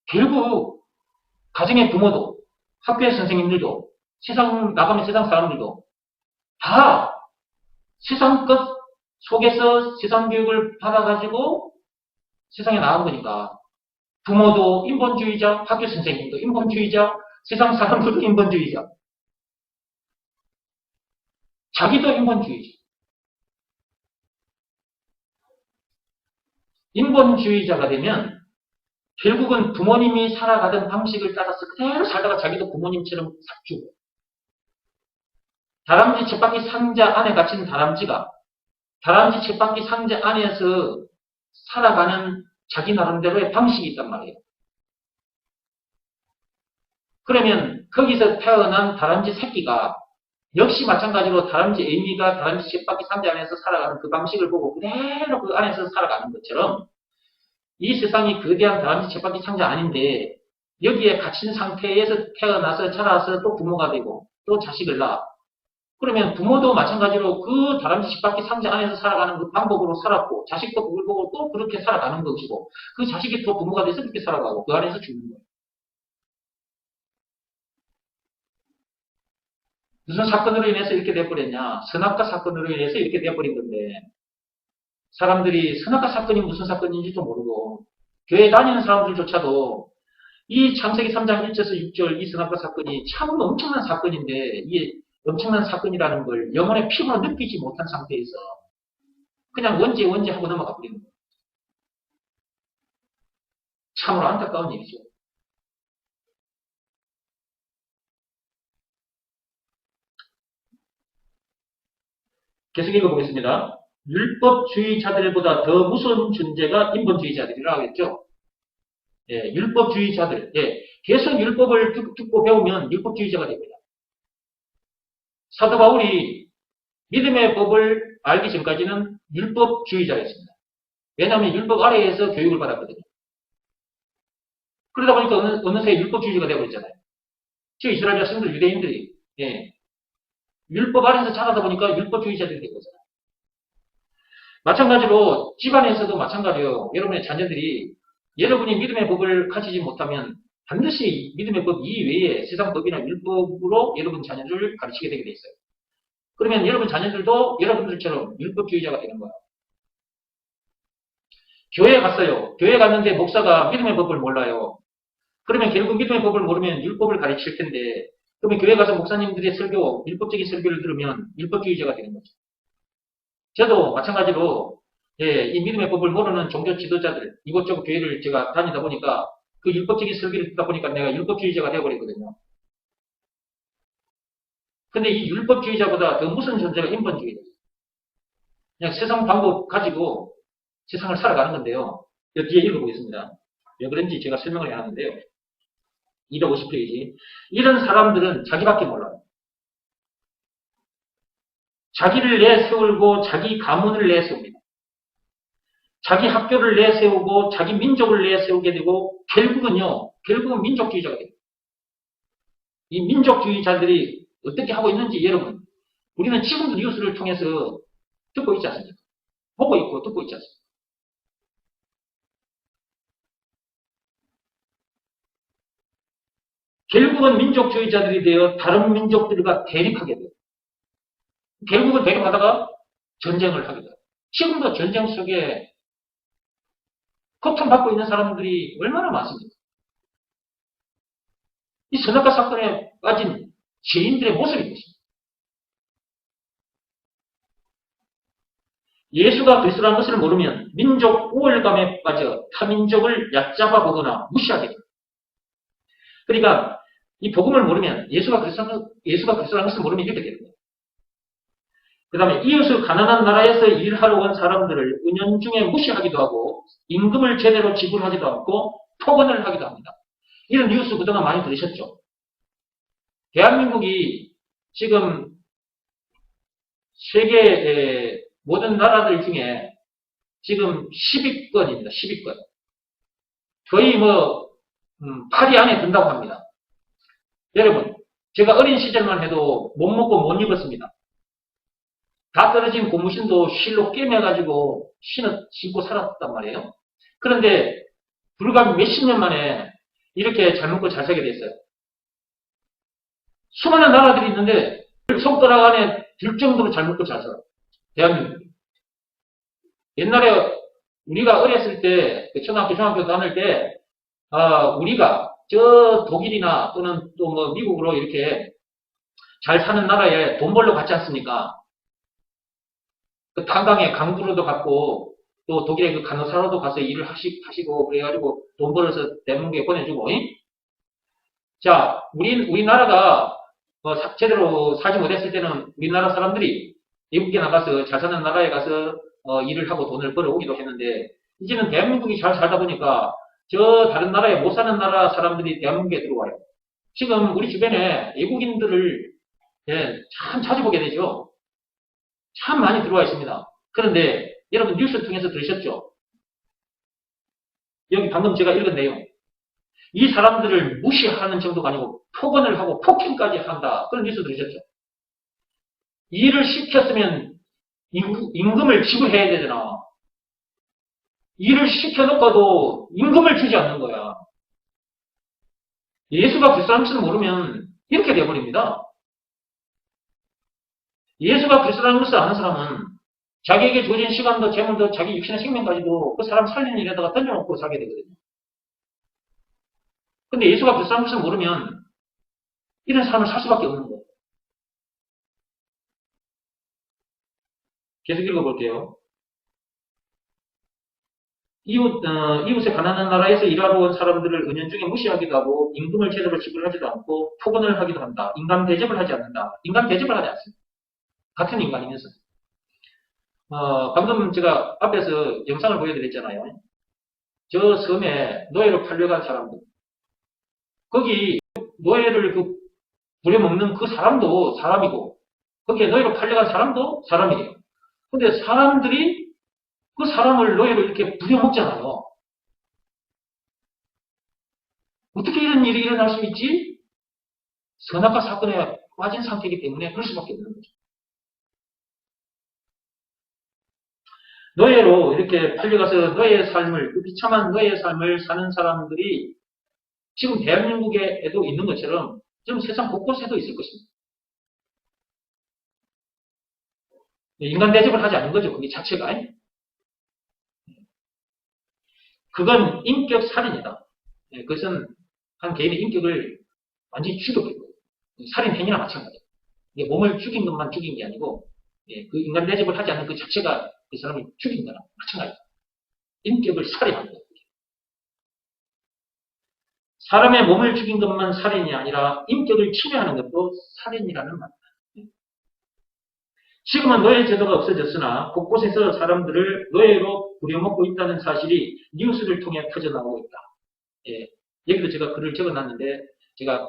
결국 가정의 부모도 학교의 선생님들도 나가면 세상 사람들도 다 세상 것 속에서 세상 교육을 받아가지고 세상에 나온 거니까 부모도 인본주의자, 학교 선생님도 인본주의자, 세상 사람들도 인본주의자, 자기도 인본주의자. 인본주의자가 되면 결국은 부모님이 살아가던 방식을 따라서 그대로 살다가 자기도 부모님처럼 죽어요. 다람쥐 쳇바퀴 상자 안에 갇힌 다람쥐가 다람쥐 쳇바퀴 상자 안에서 살아가는 자기 나름대로의 방식이 있단 말이에요. 그러면 거기서 태어난 다람쥐 새끼가 역시 마찬가지로 다람쥐 애미가 다람쥐 쳇바퀴 상자 안에서 살아가는 그 방식을 보고 그대로 그 안에서 살아가는 것처럼 이 세상이 거대한 다람쥐 쳇바퀴 상자 아닌데 여기에 갇힌 상태에서 태어나서 자라서 또 부모가 되고 또 자식을 낳아 그러면 부모도 마찬가지로 그 다람쥐 집 밖에 상자 안에서 살아가는 그 방법으로 살았고, 자식도 그걸 보고 또 그렇게 살아가는 것이고, 그 자식이 또 부모가 돼서 그렇게 살아가고, 그 안에서 죽는 거예요. 무슨 사건으로 인해서 이렇게 돼버렸냐? 선악과 사건으로 인해서 이렇게 돼버린 건데, 사람들이 선악과 사건이 무슨 사건인지도 모르고, 교회 다니는 사람들조차도 이 창세기 3장 1절에서 6절 이 선악과 사건이 참으로 엄청난 사건인데, 이게 엄청난 사건이라는 걸 영혼의 피부로 느끼지 못한 상태에서 그냥 원죄 하고 넘어가 버리는 거예요. 참으로 안타까운 일이죠. 계속 읽어보겠습니다. 율법주의자들보다 더 무서운 존재가 인본주의자들이라고 했죠. 예, 율법주의자들. 예, 계속 율법을 듣고 배우면 율법주의자가 됩니다. 사도 바울이 믿음의 법을 알기 전까지는 율법주의자였습니다. 왜냐하면 율법 아래에서 교육을 받았거든요. 그러다 보니까 어느새 율법주의자가 되어버렸잖아요. 즉 이스라엘 자신들 유대인들이 예, 율법 아래에서 자라다 보니까 율법주의자들이 된 거잖아요. 마찬가지로 집안에서도 마찬가지예요. 여러분의 자녀들이 여러분이 믿음의 법을 가지지 못하면 반드시 믿음의 법 이외에 세상 법이나 율법으로 여러분 자녀들을 가르치게 되게 돼 있어요. 그러면 여러분 자녀들도 여러분들처럼 율법주의자가 되는 거예요. 교회에 갔어요. 교회 갔는데 목사가 믿음의 법을 몰라요. 그러면 결국 믿음의 법을 모르면 율법을 가르칠 텐데, 그러면 교회 가서 목사님들의 설교, 율법적인 설교를 들으면 율법주의자가 되는 거죠. 저도 마찬가지로 예, 이 믿음의 법을 모르는 종교 지도자들, 이곳저곳 교회를 제가 다니다 보니까 그 율법적인 설교를 듣다 보니까 내가 율법주의자가 되어버리거든요. 근데 이 율법주의자보다 더 무슨 존재가 인본주의예요. 그냥 세상 방법 가지고 세상을 살아가는 건데요. 여기 뒤에 읽어보겠습니다. 왜 그런지 제가 설명을 해놨는데요. 250페이지. 이런 사람들은 자기밖에 몰라요. 자기를 내세우고 자기 가문을 내세웁니다. 자기 학교를 내세우고 자기 민족을 내세우게 되고 결국은 민족주의자가 됩니다. 이 민족주의자들이 어떻게 하고 있는지 여러분, 우리는 지금도 뉴스를 통해서 듣고 있지 않습니까? 보고 있고 듣고 있지 않습니까? 결국은 민족주의자들이 되어 다른 민족들과 대립하게 돼요. 결국은 대립하다가 전쟁을 하게 돼요. 지금도 전쟁 속에 고통받고 있는 사람들이 얼마나 많습니까? 이 선악과 사건에 빠진 죄인들의 모습이 있습니다. 예수가 그리스도라는 것을 모르면 민족 우월감에 빠져 타민족을 얕잡아 보거나 무시하게 됩니다. 그러니까 이 복음을 모르면 예수가 그리스도라는 것을 모르면 이렇게 되는 거예요. 그 다음에 이웃을 가난한 나라에서 일하러 온 사람들을 은연중에 무시하기도 하고 임금을 제대로 지불하지도 않고 폭언을 하기도 합니다. 이런 뉴스 그동안 많이 들으셨죠? 대한민국이 지금 세계 모든 나라들 중에 지금 10위권입니다. 10위권. 거의 8위 안에 든다고 합니다. 여러분, 제가 어린 시절만 해도 못 먹고 못 입었습니다. 다 떨어진 고무신도 실로 꿰매가지고 신고 살았단 말이에요. 그런데 불과 몇십 년 만에 이렇게 잘 먹고 잘 살게 됐어요. 수많은 나라들이 있는데 손가락 안에 들 정도로 잘 먹고 잘 살아요. 대한민국. 옛날에 우리가 어렸을 때, 초등학교, 중학교 다닐 때, 우리가 저 독일이나 또는 또 미국으로 이렇게 잘 사는 나라에 돈 벌러 갔지 않습니까? 그 탄광에 강부로도 갔고, 또 독일의 그 간호사로도 가서 일을 하시고, 그래가지고 돈 벌어서 대한민국에 보내주고, 자, 우리나라가 제대로 살지 못했을 때는 우리나라 사람들이 외국에 나가서 잘 사는 나라에 가서 일을 하고 돈을 벌어오기도 했는데, 이제는 대한민국이 잘 살다 보니까 저 다른 나라에 못 사는 나라 사람들이 대한민국에 들어와요. 지금 우리 주변에 외국인들을 참 자주 보게 되죠. 참 많이 들어와 있습니다. 그런데 여러분 뉴스 통해서 들으셨죠? 여기 방금 제가 읽은 내용. 이 사람들을 무시하는 정도가 아니고 폭언을 하고 폭행까지 한다. 그런 뉴스 들으셨죠? 일을 시켰으면 임금을 지불해야 되잖아. 일을 시켜놓고도 임금을 주지 않는 거야. 예수가 그리스도라는 것을 모르면 이렇게 되어버립니다. 예수가 그리스도라는 것을 아는 사람은 자기에게 주어진 시간도 재물도 자기 육신의 생명까지도 그 사람 살리는 일에다가 던져놓고 살게 되거든요. 근데 예수가 그리스도라는 것을 모르면 이런 삶을 살 수밖에 없는 거예요. 계속 읽어볼게요. 이웃의 가난한 나라에서 일하러 온 사람들을 은연중에 무시하기도 하고 임금을 제대로 지불하지도 않고 포근을 하기도 한다. 인간 대접을 하지 않는다. 인간 대접을 하지 않습니다. 같은 인간이면서. 방금 제가 앞에서 영상을 보여드렸잖아요. 저 섬에 노예로 팔려간 사람들. 거기 노예를 부려먹는 그 사람도 사람이고 거기에 노예로 팔려간 사람도 사람이에요. 근데 사람들이 그 사람을 노예로 이렇게 부려먹잖아요. 어떻게 이런 일이 일어날 수 있지? 선악과 사건에 빠진 상태이기 때문에 그럴 수밖에 없는 거죠. 노예로 이렇게 팔려가서 노예의 삶을, 그 비참한 노예의 삶을 사는 사람들이 지금 대한민국에도 있는 것처럼 지금 세상 곳곳에도 있을 것입니다. 인간 대접을 하지 않는 거죠. 그게 자체가. 그건 인격 살인이다. 그것은 한 개인의 인격을 완전히 죽였거든요. 살인 행위나 마찬가지예요. 이게 몸을 죽인 것만 죽인 게 아니고 그 인간 대접을 하지 않는 그 자체가 그 사람을 죽인 거랑 마찬가지다. 인격을 살인한 거예요. 사람의 몸을 죽인 것만 살인이 아니라 인격을 침해하는 것도 살인이라는 말입니다. 지금은 노예 제도가 없어졌으나 곳곳에서 사람들을 노예로 부려먹고 있다는 사실이 뉴스를 통해 퍼져나오고 있다. 여기도 제가 글을 적어놨는데 제가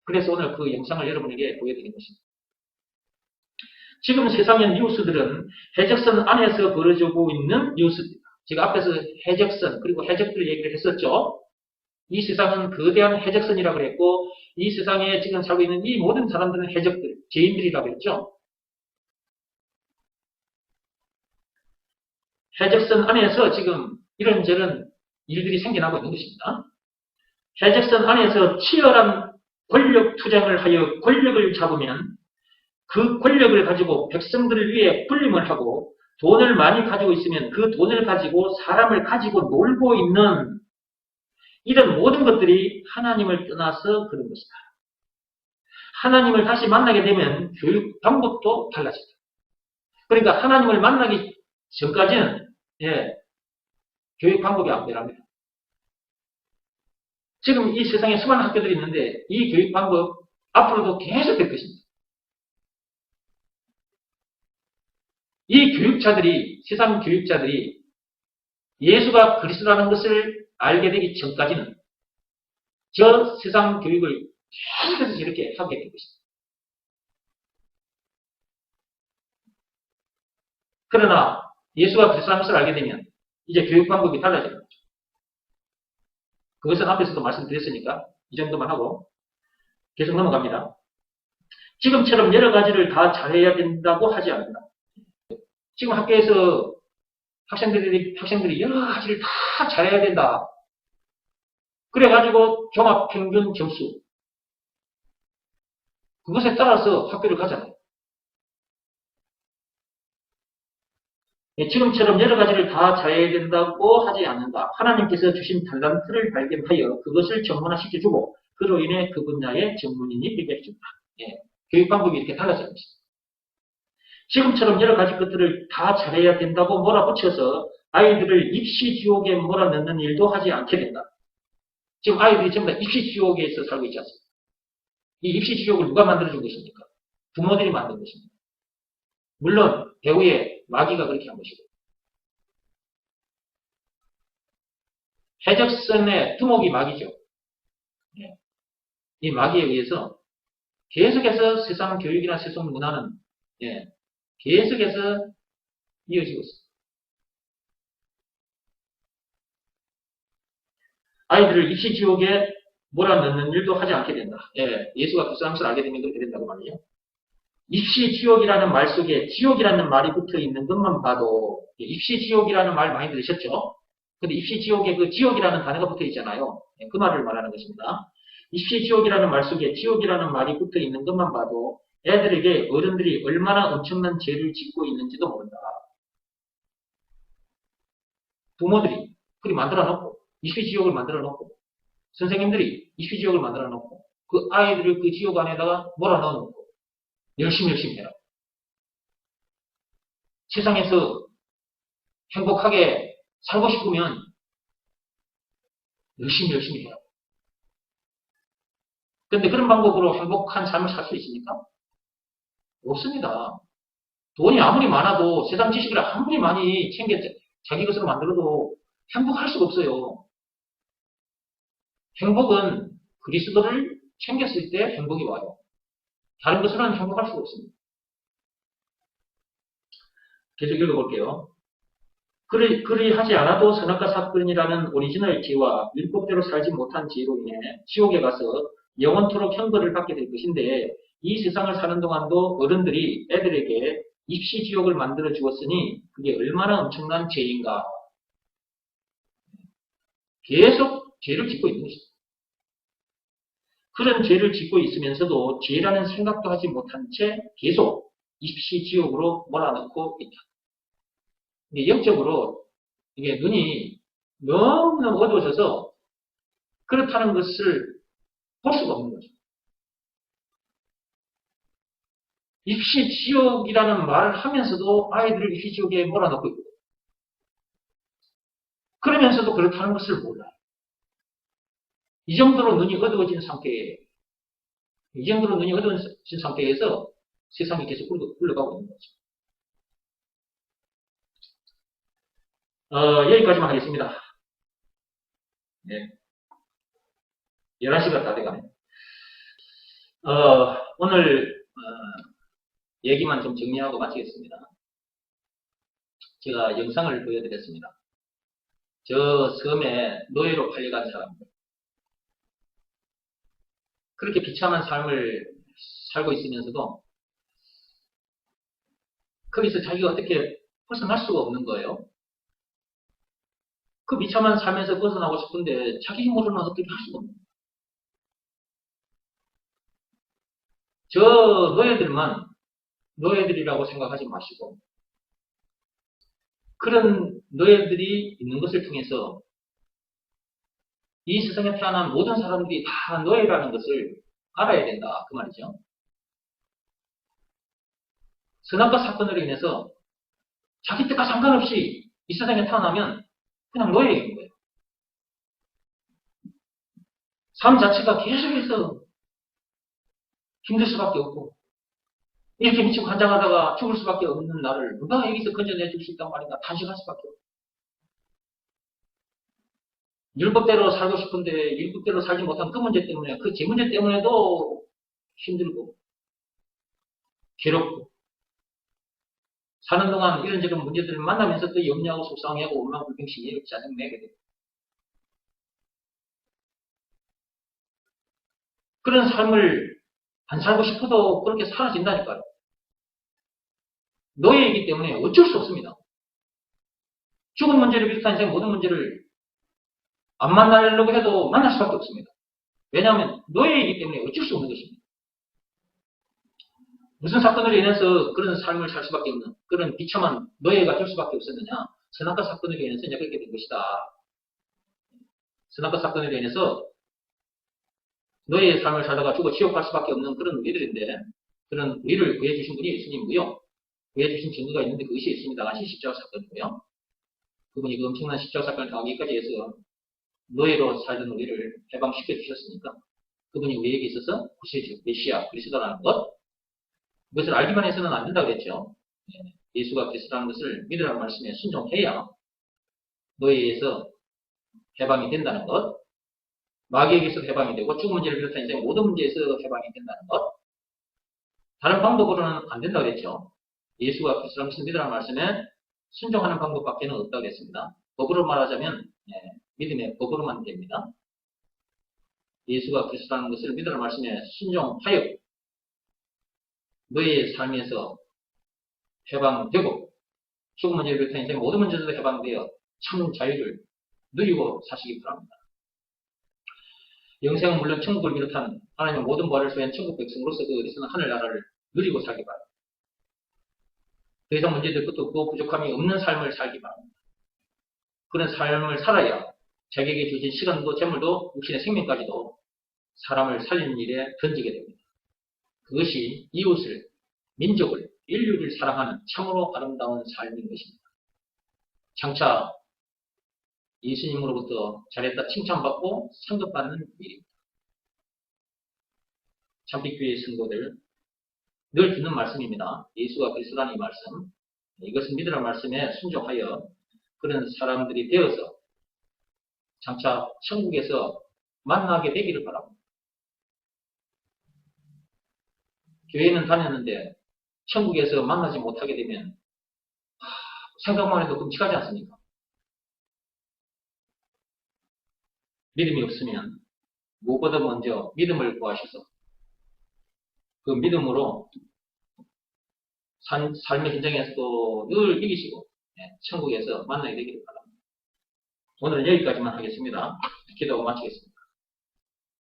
그래서 오늘 그 영상을 여러분에게 보여드린 것입니다. 지금 세상의 뉴스들은 해적선 안에서 벌어지고 있는 뉴스입니다. 제가 앞에서 해적선 그리고 해적들 얘기를 했었죠. 이 세상은 거대한 해적선이라고 그랬고 이 세상에 지금 살고 있는 이 모든 사람들은 해적들, 죄인들이라고 했죠. 해적선 안에서 지금 이런저런 일들이 생겨나고 있는 것입니다. 해적선 안에서 치열한 권력 투쟁을 하여 권력을 잡으면 그 권력을 가지고 백성들을 위해 군림을 하고 돈을 많이 가지고 있으면 그 돈을 가지고 사람을 가지고 놀고 있는 이런 모든 것들이 하나님을 떠나서 그런 것이다. 하나님을 다시 만나게 되면 교육 방법도 달라진다. 그러니까 하나님을 만나기 전까지는 교육 방법이 안 변합니다. 지금 이 세상에 수많은 학교들이 있는데 이 교육 방법 앞으로도 계속 될 것입니다. 이 교육자들이 세상 교육자들이 예수가 그리스도라는 것을 알게 되기 전까지는 저 세상 교육을 계속해서 이렇게 하게 될 것입니다. 그러나 예수가 그리스도라는 것을 알게 되면 이제 교육 방법이 달라지는 거죠. 그것은 앞에서도 말씀드렸으니까 이 정도만 하고 계속 넘어갑니다. 지금처럼 여러 가지를 다 잘해야 된다고 하지 않는다. 지금 학교에서 학생들이 여러 가지를 다 잘해야 된다. 그래가지고 종합평균 점수 그것에 따라서 학교를 가잖아요. 지금처럼 여러 가지를 다 잘해야 된다고 하지 않는다. 하나님께서 주신 달란트를 발견하여 그것을 전문화시켜주고 그로 인해 그 분야의 전문인이 되게 해준다. 교육 방법이 이렇게 달라지는 것입니다. 지금처럼 여러 가지 것들을 다 잘해야 된다고 몰아붙여서 아이들을 입시지옥에 몰아넣는 일도 하지 않게 된다. 지금 아이들이 전부 다 입시지옥에서 살고 있지 않습니까? 이 입시지옥을 누가 만들어준 것입니까? 부모들이 만든 것입니다. 물론 배우의 마귀가 그렇게 한 것이고 해적선의 두목이 마귀죠. 이 마귀에 의해서 계속해서 세상 교육이나 세상 문화는 계속해서 이어지고 있습니다. 아이들을 입시지옥에 몰아넣는 일도 하지 않게 된다. 예수가 그리스도라는 것을 알게 되면 그렇게 된다고 말이에요. 입시지옥이라는 말 속에 지옥이라는 말이 붙어 있는 것만 봐도, 입시지옥이라는 말 많이 들으셨죠? 근데 입시지옥에 그 지옥이라는 단어가 붙어 있잖아요. 그 말을 말하는 것입니다. 입시지옥이라는 말 속에 지옥이라는 말이 붙어 있는 것만 봐도 애들에게 어른들이 얼마나 엄청난 죄를 짓고 있는지도 모른다. 부모들이 그리 만들어 놓고, 입시지옥을 만들어 놓고, 선생님들이 입시지옥을 만들어 놓고, 그 아이들을 그 지옥 안에다가 몰아넣어 놓고, 열심히 해라. 세상에서 행복하게 살고 싶으면 열심히 해라. 그런데 그런 방법으로 행복한 삶을 살 수 있습니까? 없습니다. 돈이 아무리 많아도 세상 지식을 아무리 많이 챙겨 자기 것으로 만들어도 행복할 수가 없어요. 행복은 그리스도를 챙겼을 때 행복이 와요. 다른 것으로는 행복할 수가 없습니다. 계속 읽어볼게요. 그리하지 않아도 선악과 사건이라는 오리지널 죄와 율법대로 살지 못한 죄로 인해 지옥에 가서 영원토록 형벌을 받게 될 것인데, 이 세상을 사는 동안도 어른들이 애들에게 입시지옥을 만들어 주었으니 그게 얼마나 엄청난 죄인가. 계속 죄를 짓고 있는 것입니다. 그런 죄를 짓고 있으면서도 죄라는 생각도 하지 못한 채 계속 입시지옥으로 몰아넣고 있다. 근데 영적으로 이게 눈이 너무너무 어두워져서 그렇다는 것을 볼 수가 없는 거죠. 입시지옥이라는 말을 하면서도 아이들을 입시지옥에 몰아넣고 있고, 그러면서도 그렇다는 것을 몰라요. 이 정도로 눈이 어두워진 상태에서 세상이 계속 흘러가고 있는 거죠. 여기까지만 하겠습니다. 네. 11시가 다 돼가네. 오늘 얘기만 좀 정리하고 마치겠습니다. 제가 영상을 보여드렸습니다. 저 섬에 노예로 팔려간 사람들, 그렇게 비참한 삶을 살고 있으면서도 거기서 자기가 어떻게 벗어날 수가 없는 거예요. 그 비참한 삶에서 벗어나고 싶은데 자기 힘으로는 어떻게 할 수가 없는 거예요. 저 노예들만 노예들이라고 생각하지 마시고, 그런 노예들이 있는 것을 통해서 이 세상에 태어난 모든 사람들이 다 노예라는 것을 알아야 된다, 그 말이죠. 선악과 사건으로 인해서 자기 뜻과 상관없이 이 세상에 태어나면 그냥 노예인 거예요. 삶 자체가 계속해서 힘들 수밖에 없고, 이렇게 미치고 한장하다가 죽을 수밖에 없는 나를 누가 여기서 건져내 줄 수 있단 말인가, 탄식할 수밖에 없고, 율법대로 살고 싶은데 율법대로 살지 못한 그 문제 때문에, 그 제 문제 때문에도 힘들고 괴롭고, 사는 동안 이런저런 문제들을 만나면서 또 염려하고 속상해하고 원망불평심이 이렇게 짜증내게 됩니다. 그런 삶을 안 살고 싶어도 그렇게 살아진다니까요. 노예이기 때문에 어쩔 수 없습니다. 죽은 문제를 비롯한 인생 모든 문제를 안 만나려고 해도 만날 수밖에 없습니다. 왜냐하면 노예이기 때문에 어쩔 수 없는 것입니다. 무슨 사건으로 인해서 그런 삶을 살 수밖에 없는, 그런 비참한 노예가 될 수밖에 없었느냐? 선악과 사건으로 인해서 이제 그렇게 된 것이다. 선악과 사건으로 인해서 노예의 삶을 살다가 죽어 지옥 갈 수밖에 없는 그런 우리들인데, 그런 우리를 구해주신 분이 예수님이고요. 구해주신 증거가 있는데 그것이 예수님이 당하신 십자가 사건이고요. 그분이 그 엄청난 십자가 사건을 당하기까지 해서 노예로 살던 우리를 해방시켜 주셨으니까, 그분이 우리에게 있어서 구세주, 메시아, 그리스도라는 것, 그것을 알기만 해서는 안 된다고 그랬죠. 예수가 그리스도라는 것을 믿으라는 말씀에 순종해야 노예에서 해방이 된다는 것, 마귀에게서 해방이 되고 죽은 문제를 비롯한 인생 모든 문제에서 해방이 된다는 것, 다른 방법으로는 안 된다고 그랬죠. 예수가 그리스도라는 것을 믿으라는 말씀에 순종하는 방법밖에는 없다고 했습니다. 법으로 말하자면 믿음의 법으로만 됩니다. 예수가 그리스도라는 것을 믿으라는 말씀에 순종하여 너의 삶에서 해방되고 죽음 문제를 비롯한 인생의 모든 문제도 해방되어 참 자유를 누리고 사시기 바랍니다. 영생은 물론 천국을 비롯한 하나님의 모든 부활을 소유한 천국 백성으로서 그 어디서나 하늘나라를 누리고 살기 바랍니다. 더 이상 문제될 것도 없고 부족함이 없는 삶을 살기 바랍니다. 그런 삶을 살아야 자기에게 주신 시간도 재물도 육신의 생명까지도 사람을 살리는 일에 던지게 됩니다. 그것이 이웃을, 민족을, 인류를 사랑하는 참으로 아름다운 삶인 것입니다. 장차 예수님으로부터 잘했다 칭찬받고 상급받는 일입니다. 참빛교회의 성도들 늘 듣는 말씀입니다. 예수가 그리스도라는 이 말씀, 이것은 믿으라는 말씀에 순종하여 그런 사람들이 되어서 장차 천국에서 만나게 되기를 바랍니다. 교회는 다녔는데 천국에서 만나지 못하게 되면 생각만 해도 끔찍하지 않습니까? 믿음이 없으면 무엇보다 먼저 믿음을 구하셔서 그 믿음으로 삶의 현장에서도 늘 이기시고 천국에서 만나게 되기를 바랍니다. 오늘은 여기까지만 하겠습니다. 기도하고 마치겠습니다.